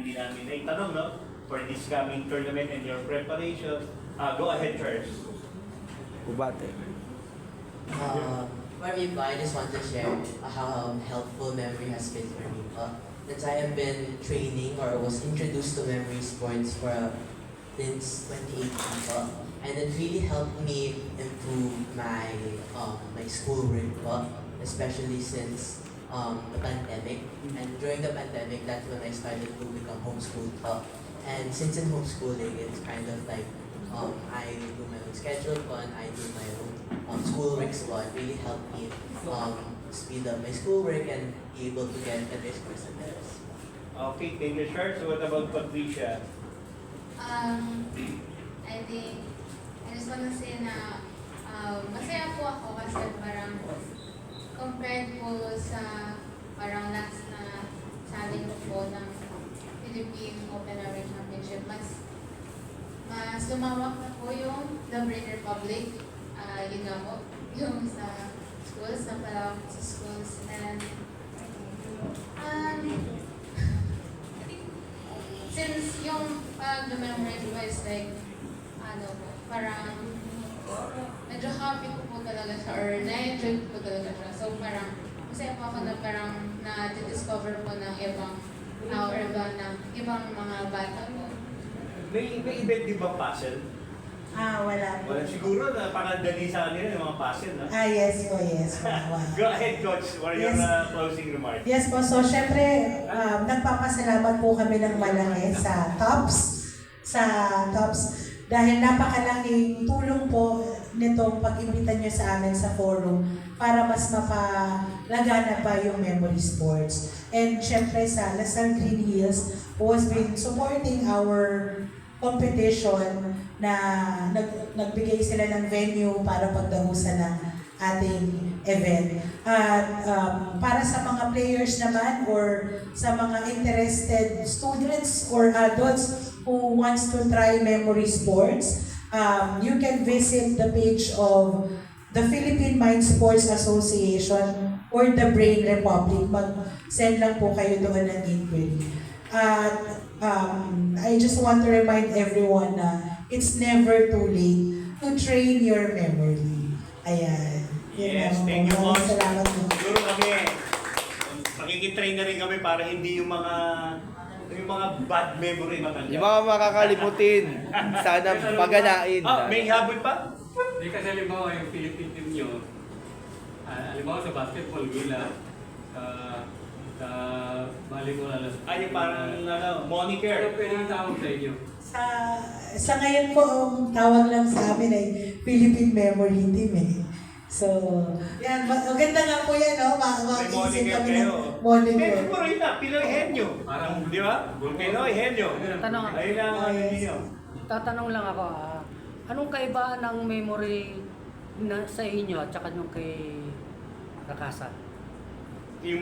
hindi namin naitanong, no? For this coming tournament and your preparation. Go ahead, Charles. Ubate. For me po, I just want to share how helpful memory has been for me po. Since I have been training or was introduced to memory sports for since 2018 po. And it really helped me improve my my schoolwork po, especially since the pandemic. And during the pandemic, that's when I started to become homeschooled po. And since in homeschooling, it's kind of like I do my own schedule po and I do my own schoolwork, so it really helped me speed up my schoolwork and be able to get better scores and tests. Okay, thank you, Charles. So what about Patricia? I think, I just wanna say na masaya po ako kasi parang compared po sa parang last na sabi ko po ng Philippine Open Air Championship, mas lumawak na po yung The Brain Republic, yun nga po, yung sa schools, na palawak sa schools, and since yung pag-memorize ko is like, parang medyo happy ko po talaga siya or na-enjoy ko po talaga siya. So parang masaya po ako na parang na-discover po ng ibang ibang mga bata po. May event di ba puzzle? Wala po. Wala siguro na parang dali sa kanila yung mga puzzle, no? Yes po, yes po. Wow. Go ahead, Coach, for your closing remarks. Yes po, so syempre, nagpapasalamat po kami ng malaki sa TOPS, dahil napakalaking tulong po nitong pag-imbita nyo sa amin sa forum para mas mapalagana pa yung memory sports. And syempre sa Lasal Green Hills, who has been supporting our competition na nagbigay sila ng venue para pagdahusan ng ating event. At para sa mga players naman or sa mga interested students or adults who wants to try memory sports, you can visit the page of the Philippine Mind Sports Association or the Brain Republic. Mag-send lang po kayo doon ng inquiry. At I just want to remind everyone na it's never too late to train your memory. Ayan. Yes, thank you, Coach. Salamat po. Siguro kami, makikitrain na rin kami para hindi yung mga bad memory matanda. Yung mga makakalimutin, sana paganain. May habol pa? Hindi kasi halimbawa yung Philippine team nyo, halimbawa sa basketball nila, sa volleyball alas. Ay, yung parang moniker. Pero pwede yung tawag sa inyo. Sa ngayon po, ang tawag lang sa amin ay Philippine Memory Team eh. So, yan, maganda nga po yan, no? May Mag-isip moniker kami kayo. ng moniker. Pero siguro yun na, Pinoy Henyo. Parang, Di ba? Pinoy Henyo. Tanong, Ayun lang ang ninyo. tatanong lang ako, anong kaibaan ng memory na sa inyo at saka nung kay Rakasa? Yung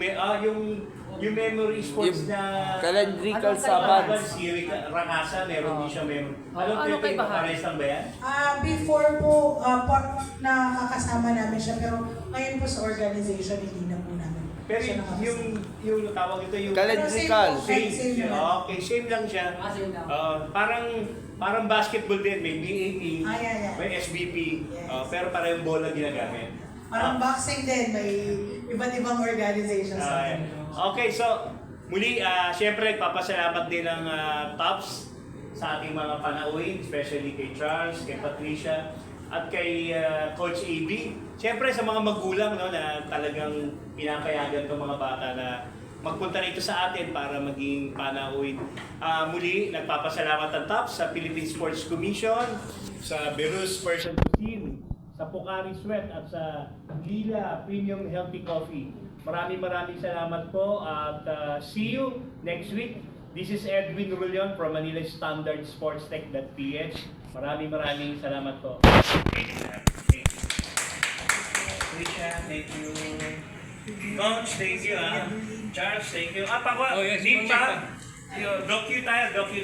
memory sports Yung na calendrical Ano sabat. si Rakasa, meron din siya memory. Ano kay Bahan? Pares lang ba yan? Before po, nakakasama namin siya, pero ngayon po sa organization, hindi na po namin Pero siya nakakasama. yung tawag ito yung Calendrical. same. Okay, same lang siya. Same lang. Parang basketball din, may BAP, Yeah. may SBP, Yes. pero parang bola ginagamit. Parang boxing din, may iba't ibang organizations. Okay, so muli, syempre papasalamat din ng TOPS sa ating mga panauhin, especially kay Charles, kay Patricia, at kay Coach AB. Syempre sa mga magulang, no, na talagang pinapayagan itong mga bata na magpunta rito sa atin para maging panauhin. Muli, nagpapasalamat ang TOPS sa Philippine Sports Commission, sa Berus Person Cuisine, sa Pocari Sweat at sa Lila Premium Healthy Coffee. Maraming salamat po at see you next week. This is Edwin Rullion from Manila Standard Sports Tech.ph. Maraming salamat po. Trisha, thank you. Coach, thank you. Charles, thank you. Oh, yes, Deep mamaya pa. Docu tayo, docu.